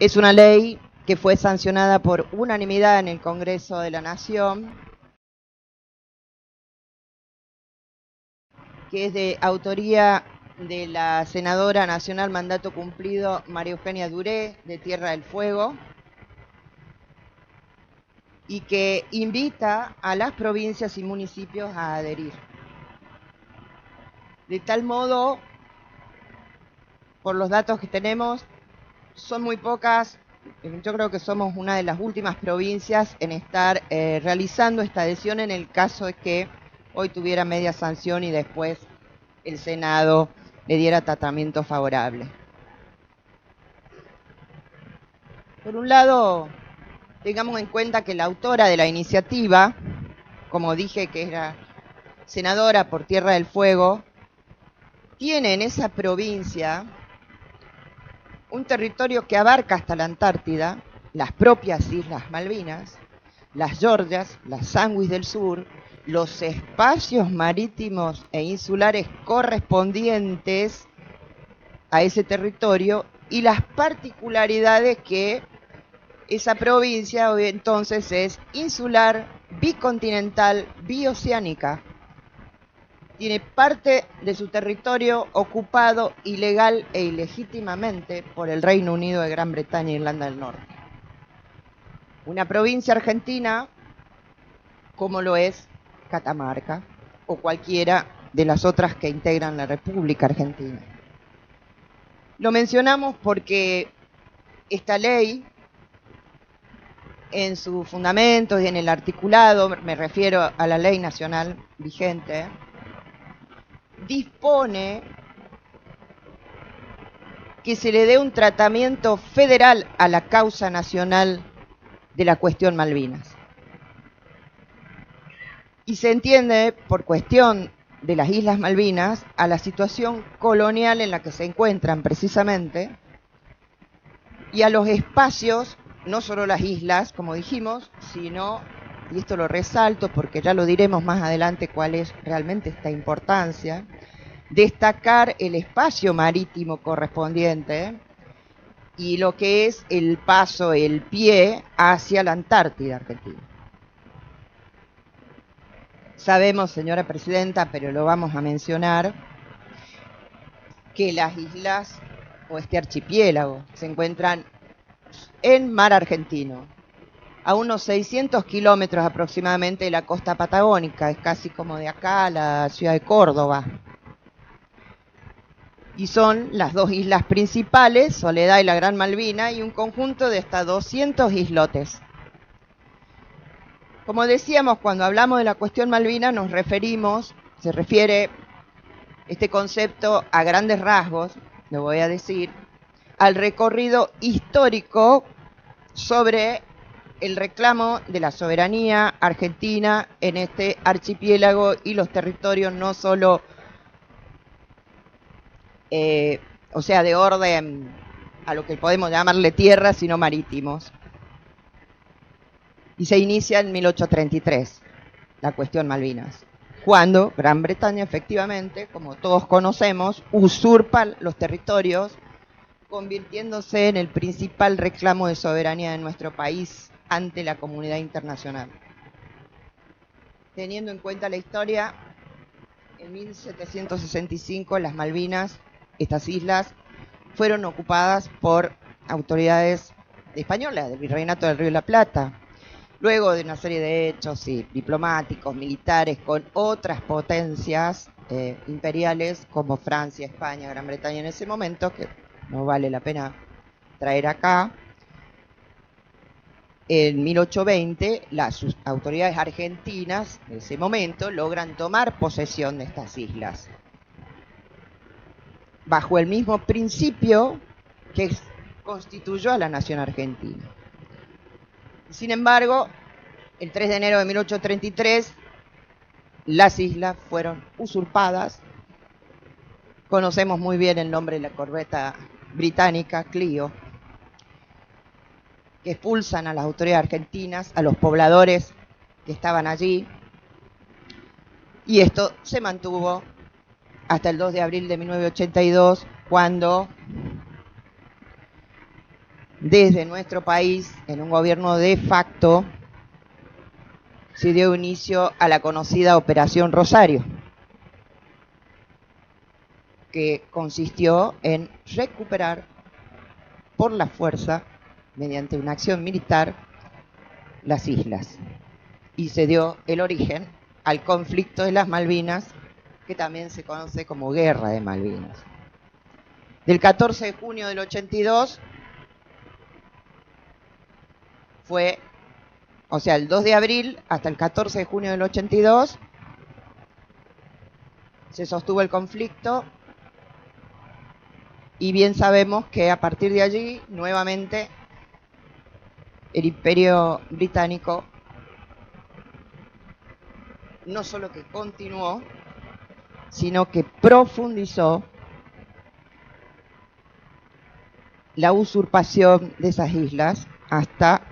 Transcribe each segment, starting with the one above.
Es una ley que fue sancionada por unanimidad en el Congreso de la Nación, que es de autoría de la senadora nacional mandato cumplido María Eugenia Duré, de Tierra del Fuego, y que invita a las provincias y municipios a adherir. De tal modo, por los datos que tenemos, son muy pocas. Yo creo que somos una de las últimas provincias en estar realizando esta adhesión en el caso de que hoy tuviera media sanción y después el Senado le diera tratamiento favorable. Por un lado, tengamos en cuenta que la autora de la iniciativa, como dije que era senadora por Tierra del Fuego, tiene en esa provincia un territorio que abarca hasta la Antártida, las propias Islas Malvinas, las Georgias, las Sandwich del Sur, los espacios marítimos e insulares correspondientes a ese territorio y las particularidades que esa provincia hoy entonces es insular, bicontinental, bioceánica. Tiene parte de su territorio ocupado ilegal e ilegítimamente por el Reino Unido de Gran Bretaña e Irlanda del Norte. Una provincia argentina como lo es Catamarca o cualquiera de las otras que integran la República Argentina. Lo mencionamos porque esta ley, en sus fundamentos y en el articulado, me refiero a la ley nacional vigente, dispone que se le dé un tratamiento federal a la causa nacional de la cuestión Malvinas. Y se entiende, por cuestión de las Islas Malvinas, a la situación colonial en la que se encuentran precisamente, y a los espacios, no solo las islas, como dijimos, sino, y esto lo resalto porque ya lo diremos más adelante cuál es realmente esta importancia, destacar el espacio marítimo correspondiente y lo que es el paso, el pie hacia la Antártida Argentina. Sabemos, señora presidenta, pero lo vamos a mencionar, que las islas o este archipiélago se encuentran en mar argentino, a unos 600 kilómetros aproximadamente de la costa patagónica, es casi como de acá a la ciudad de Córdoba. Y son las dos islas principales, Soledad y la Gran Malvina, y un conjunto de hasta 200 islotes. Como decíamos, cuando hablamos de la cuestión Malvina se refiere este concepto a grandes rasgos, lo voy a decir, al recorrido histórico sobre el reclamo de la soberanía argentina en este archipiélago y los territorios no solo, o sea, de orden a lo que podemos llamarle tierra, sino marítimos. Y se inicia en 1833, la cuestión Malvinas, cuando Gran Bretaña efectivamente, como todos conocemos, usurpa los territorios, convirtiéndose en el principal reclamo de soberanía de nuestro país ante la comunidad internacional. Teniendo en cuenta la historia, en 1765 las Malvinas, estas islas, fueron ocupadas por autoridades españolas del Virreinato del Río de la Plata. Luego de una serie de hechos diplomáticos, militares, con otras potencias imperiales como Francia, España, Gran Bretaña en ese momento, que no vale la pena traer acá, en 1820 las autoridades argentinas en ese momento logran tomar posesión de estas islas bajo el mismo principio que constituyó a la nación argentina. Sin embargo, el 3 de enero de 1833 las islas fueron usurpadas. Conocemos muy bien el nombre de la corbeta británica Clio, que expulsan a las autoridades argentinas, a los pobladores que estaban allí, y esto se mantuvo hasta el 2 de abril de 1982, cuando desde nuestro país, en un gobierno de facto, se dio inicio a la conocida Operación Rosario, que consistió en recuperar por la fuerza, mediante una acción militar, las islas. Y se dio el origen al conflicto de las Malvinas, que también se conoce como Guerra de Malvinas. Del 14 de junio del 82 fue, o sea, el 2 de abril hasta el 14 de junio del 82 se sostuvo el conflicto, y bien sabemos que a partir de allí, nuevamente, el Imperio Británico no solo que continuó, sino que profundizó la usurpación de esas islas hasta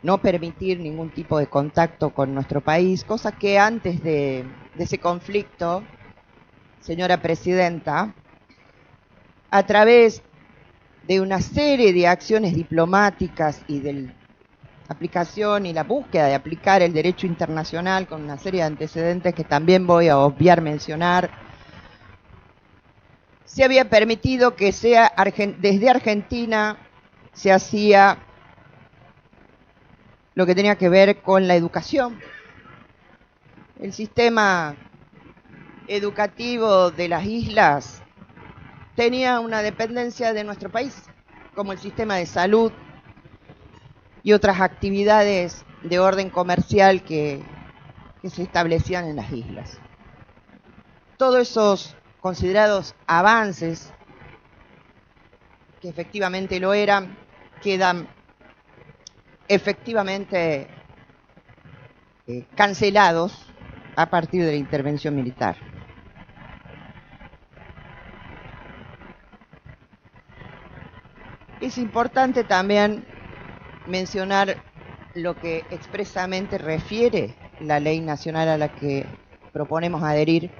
no permitir ningún tipo de contacto con nuestro país, cosa que antes de ese conflicto, señora presidenta, a través de una serie de acciones diplomáticas y de la aplicación y la búsqueda de aplicar el derecho internacional con una serie de antecedentes que también voy a obviar mencionar, se había permitido que desde Argentina se hacía lo que tenía que ver con la educación. El sistema educativo de las islas tenía una dependencia de nuestro país, como el sistema de salud y otras actividades de orden comercial que se establecían en las islas. Todos esos considerados avances, que efectivamente lo eran, quedan efectivamente cancelados a partir de la intervención militar. Es importante también mencionar lo que expresamente refiere la ley nacional a la que proponemos adherir,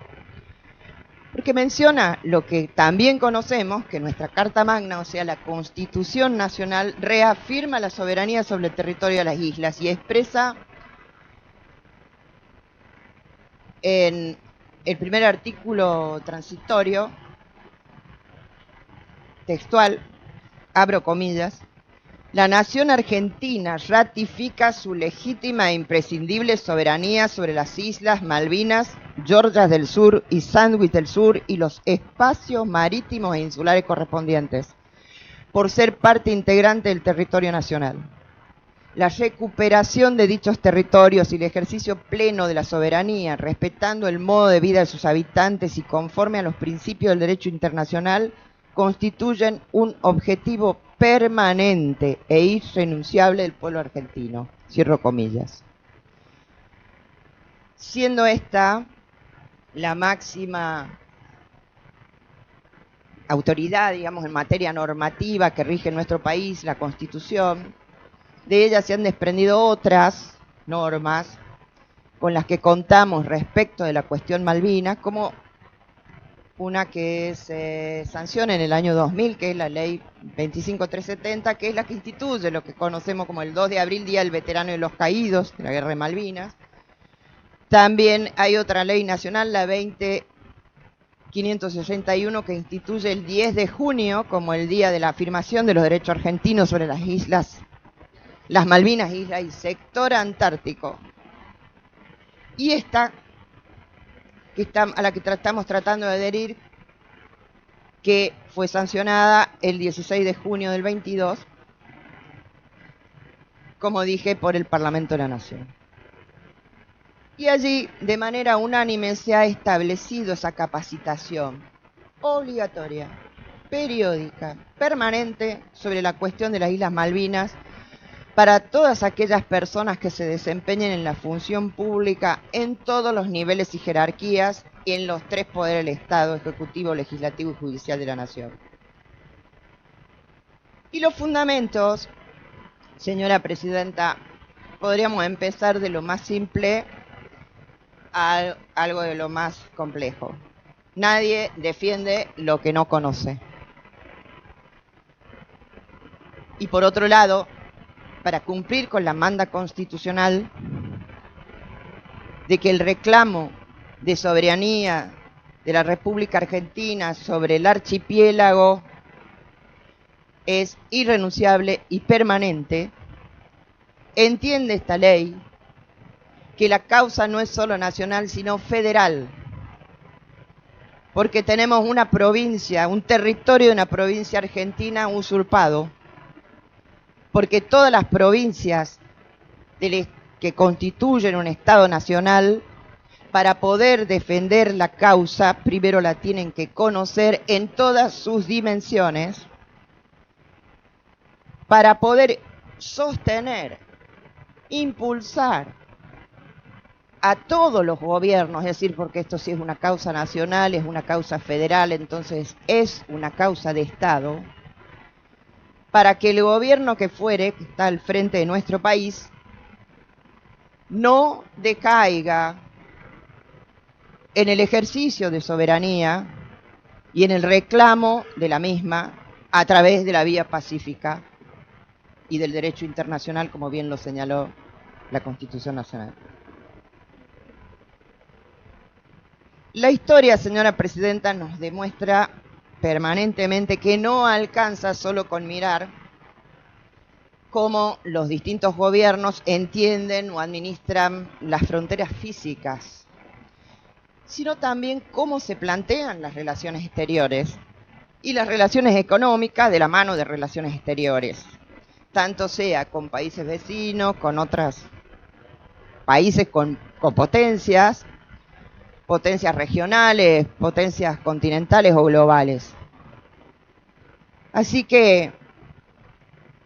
porque menciona lo que también conocemos, que nuestra Carta Magna, o sea, la Constitución Nacional, reafirma la soberanía sobre el territorio de las islas y expresa en el primer artículo transitorio, textual, abro comillas, la nación argentina ratifica su legítima e imprescindible soberanía sobre las islas Malvinas, Georgias del Sur y Sandwich del Sur y los espacios marítimos e insulares correspondientes, por ser parte integrante del territorio nacional. La recuperación de dichos territorios y el ejercicio pleno de la soberanía, respetando el modo de vida de sus habitantes y conforme a los principios del derecho internacional, constituyen un objetivo permanente e irrenunciable del pueblo argentino. Cierro comillas. Siendo esta la máxima autoridad, digamos, en materia normativa que rige nuestro país, la Constitución, de ella se han desprendido otras normas con las que contamos respecto de la cuestión Malvinas, como una que se sanciona en el año 2000, que es la ley 25370, que es la que instituye lo que conocemos como el 2 de abril, Día del Veterano de los Caídos, de la Guerra de Malvinas. También hay otra ley nacional, la 20561, que instituye el 10 de junio como el Día de la Afirmación de los Derechos Argentinos sobre las islas, las Malvinas, isla y sector antártico. Y esta, a la que estamos tratando de adherir, que fue sancionada el 16 de junio del 22, como dije, por el Parlamento de la Nación. Y allí, de manera unánime, se ha establecido esa capacitación obligatoria, periódica, permanente, sobre la cuestión de las Islas Malvinas, para todas aquellas personas que se desempeñen en la función pública en todos los niveles y jerarquías y en los tres poderes del Estado, ejecutivo, legislativo y judicial de la Nación. Y los fundamentos, señora presidenta, podríamos empezar de lo más simple a algo de lo más complejo. Nadie defiende lo que no conoce. Y por otro lado, para cumplir con la manda constitucional de que el reclamo de soberanía de la República Argentina sobre el archipiélago es irrenunciable y permanente, entiende esta ley que la causa no es solo nacional, sino federal, porque tenemos una provincia, un territorio de una provincia argentina usurpado, porque todas las provincias que constituyen un Estado nacional, para poder defender la causa, primero la tienen que conocer en todas sus dimensiones, para poder sostener, impulsar a todos los gobiernos, es decir, porque esto sí es una causa nacional, es una causa federal, entonces es una causa de Estado, para que el gobierno que fuere, que está al frente de nuestro país, no decaiga en el ejercicio de soberanía y en el reclamo de la misma a través de la vía pacífica y del derecho internacional, como bien lo señaló la Constitución Nacional. La historia, señora Presidenta, nos demuestra permanentemente que no alcanza solo con mirar cómo los distintos gobiernos entienden o administran las fronteras físicas, sino también cómo se plantean las relaciones exteriores y las relaciones económicas de la mano de relaciones exteriores, tanto sea con países vecinos, con otros países con potencias regionales, potencias continentales o globales. Así que,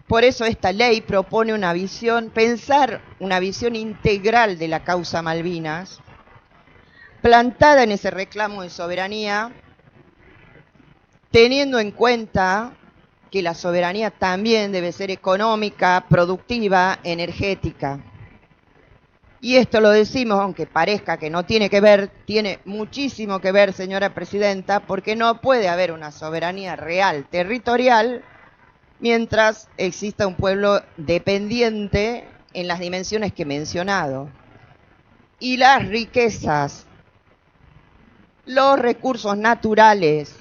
por eso esta ley propone una visión, pensar una visión integral de la causa Malvinas, plantada en ese reclamo de soberanía, teniendo en cuenta que la soberanía también debe ser económica, productiva, energética. Y esto lo decimos, aunque parezca que no tiene que ver, tiene muchísimo que ver, señora Presidenta, porque no puede haber una soberanía real territorial mientras exista un pueblo dependiente en las dimensiones que he mencionado. Y las riquezas, los recursos naturales,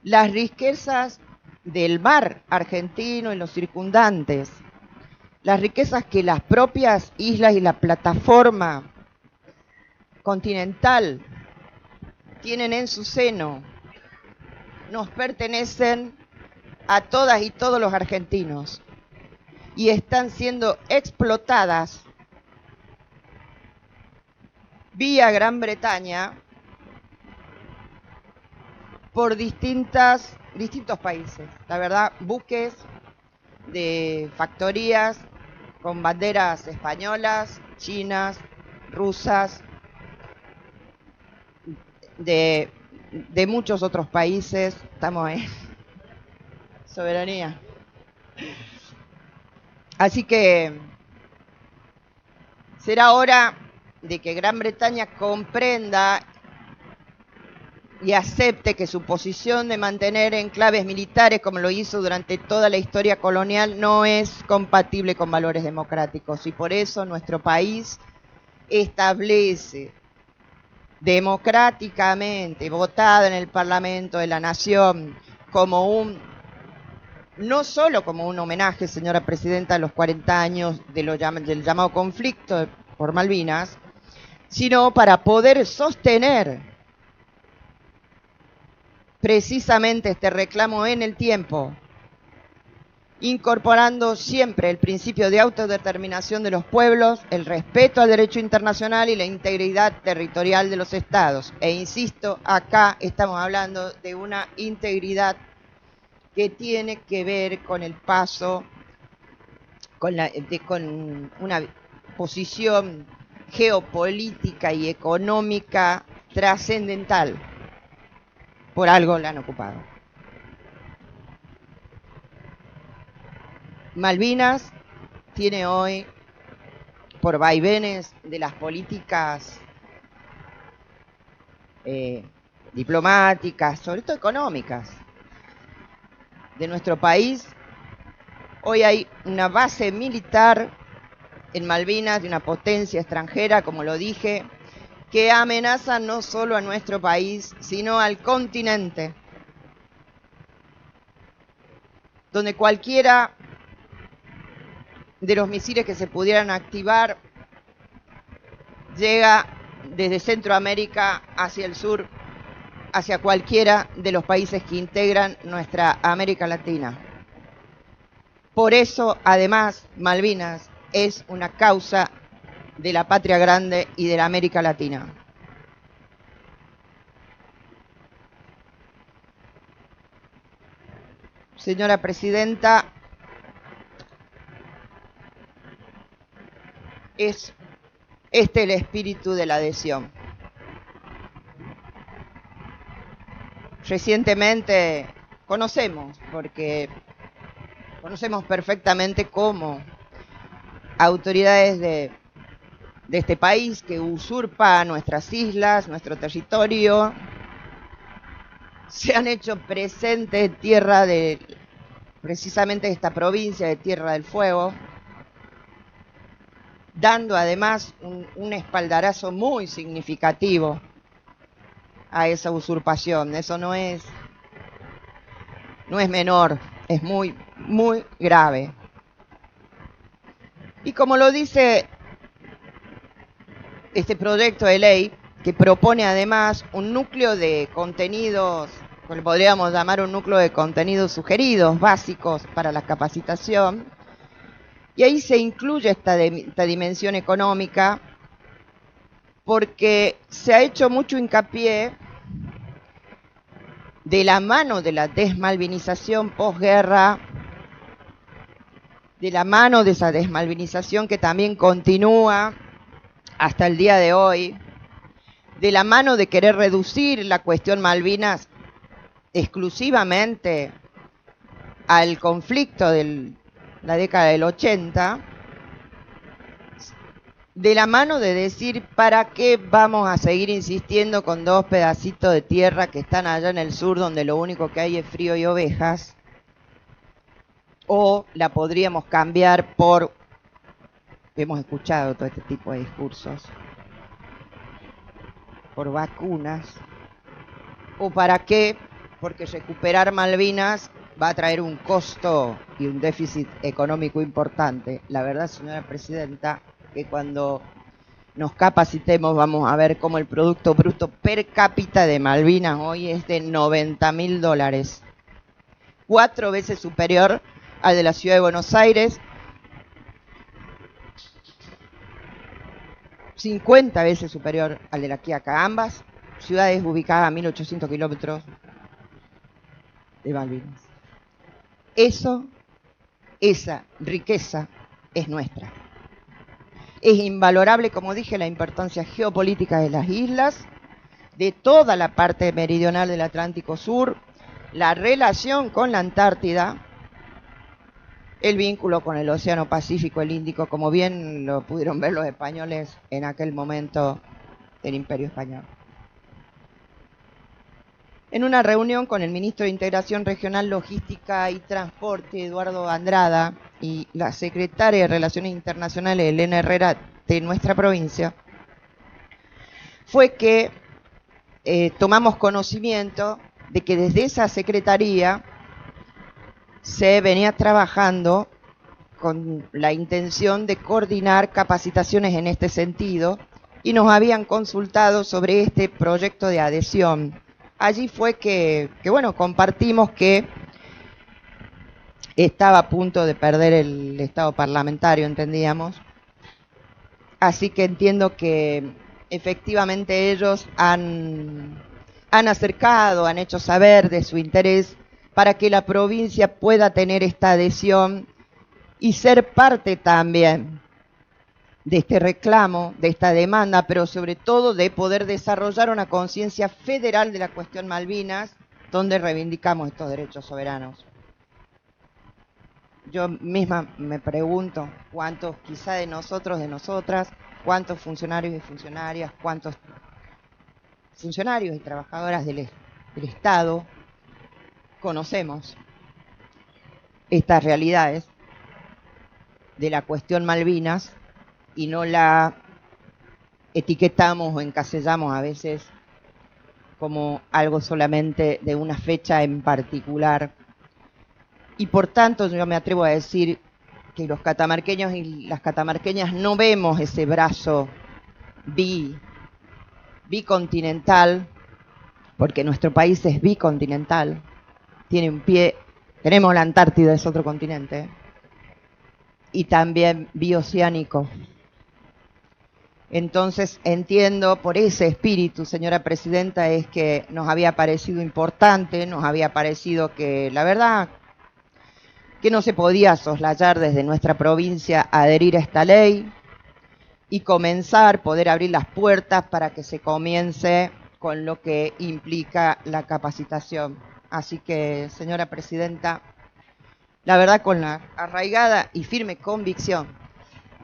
las riquezas del mar argentino y los circundantes, las riquezas que las propias islas y la plataforma continental tienen en su seno, nos pertenecen a todas y todos los argentinos y están siendo explotadas vía Gran Bretaña por distintos países. La verdad, buques de factorías con banderas españolas, chinas, rusas, de muchos otros países. Estamos en soberanía. Así que será hora de que Gran Bretaña comprenda y acepte que su posición de mantener enclaves militares, como lo hizo durante toda la historia colonial, no es compatible con valores democráticos. Y por eso nuestro país establece democráticamente, votada en el Parlamento de la Nación, no solo como un homenaje, señora Presidenta, a los 40 años del llamado conflicto por Malvinas, sino para poder sostener precisamente este reclamo en el tiempo, incorporando siempre el principio de autodeterminación de los pueblos, el respeto al derecho internacional y la integridad territorial de los estados. E insisto, acá estamos hablando de una integridad que tiene que ver con el paso, con una posición geopolítica y económica trascendental. Por algo la han ocupado. Malvinas tiene hoy, por vaivenes de las políticas diplomáticas, sobre todo económicas, de nuestro país. Hoy hay una base militar en Malvinas de una potencia extranjera, como lo dije, que amenaza no solo a nuestro país, sino al continente, donde cualquiera de los misiles que se pudieran activar llega desde Centroamérica hacia el sur, hacia cualquiera de los países que integran nuestra América Latina. Por eso, además, Malvinas es una causa de la patria grande y de la América Latina. Señora Presidenta, es este el espíritu de la adhesión. Recientemente conocemos perfectamente cómo autoridades de este país que usurpa nuestras islas, nuestro territorio, se han hecho presente en tierra de precisamente esta provincia de Tierra del Fuego, dando además un espaldarazo muy significativo a esa usurpación. Eso no es menor, es muy, muy grave. Y como lo dice este proyecto de ley, que propone además un núcleo de contenidos, que podríamos llamar un núcleo de contenidos sugeridos, básicos para la capacitación, y ahí se incluye esta dimensión económica, porque se ha hecho mucho hincapié de la mano de la desmalvinización posguerra, de la mano de esa desmalvinización que también continúa hasta el día de hoy, de la mano de querer reducir la cuestión Malvinas exclusivamente al conflicto de la década del 80, de la mano de decir para qué vamos a seguir insistiendo con dos pedacitos de tierra que están allá en el sur donde lo único que hay es frío y ovejas, o la podríamos cambiar por, hemos escuchado todo este tipo de discursos, por vacunas, o para qué, porque recuperar Malvinas va a traer un costo y un déficit económico importante. La verdad, señora Presidenta, que cuando nos capacitemos vamos a ver cómo el Producto Bruto per cápita de Malvinas hoy es de $90.000, 4 veces superior al de la Ciudad de Buenos Aires, 50 veces superior al de la Quiaca, ambas ciudades ubicadas a 1.800 kilómetros de Malvinas. Esa riqueza es nuestra. Es invalorable, como dije, la importancia geopolítica de las islas, de toda la parte meridional del Atlántico Sur, la relación con la Antártida, el vínculo con el Océano Pacífico, el Índico, como bien lo pudieron ver los españoles en aquel momento del Imperio Español. En una reunión con el ministro de Integración Regional, Logística y Transporte, Eduardo Andrada, y la secretaria de Relaciones Internacionales, Elena Herrera, de nuestra provincia, fue que tomamos conocimiento de que desde esa secretaría se venía trabajando con la intención de coordinar capacitaciones en este sentido y nos habían consultado sobre este proyecto de adhesión. Allí fue que bueno, compartimos que estaba a punto de perder el estado parlamentario, entendíamos. Así que entiendo que efectivamente ellos han acercado, han hecho saber de su interés para que la provincia pueda tener esta adhesión y ser parte también de este reclamo, de esta demanda, pero sobre todo de poder desarrollar una conciencia federal de la cuestión Malvinas, donde reivindicamos estos derechos soberanos. Yo misma me pregunto cuántos, quizá de nosotros, de nosotras, cuántos funcionarios y funcionarias, cuántos funcionarios y trabajadoras del Estado conocemos estas realidades de la cuestión Malvinas y no la etiquetamos o encasillamos a veces como algo solamente de una fecha en particular. Y por tanto yo me atrevo a decir que los catamarqueños y las catamarqueñas no vemos ese brazo bicontinental, porque nuestro país es bicontinental, tiene un pie, tenemos la Antártida, es otro continente, y también bioceánico. Entonces entiendo por ese espíritu, señora presidenta, es que nos había parecido importante, nos había parecido que la verdad que no se podía soslayar desde nuestra provincia adherir a esta ley y comenzar, poder abrir las puertas para que se comience con lo que implica la capacitación. Así que, señora presidenta, la verdad con la arraigada y firme convicción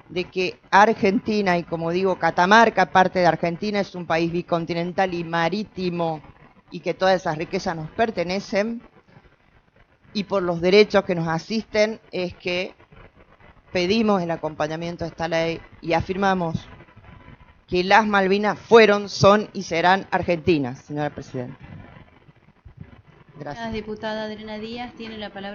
de que Argentina, y como digo, Catamarca, parte de Argentina, es un país bicontinental y marítimo y que todas esas riquezas nos pertenecen, y por los derechos que nos asisten es que pedimos el acompañamiento de esta ley y afirmamos que las Malvinas fueron, son y serán argentinas, señora presidenta. Gracias. La diputada Adriana Díaz tiene la palabra.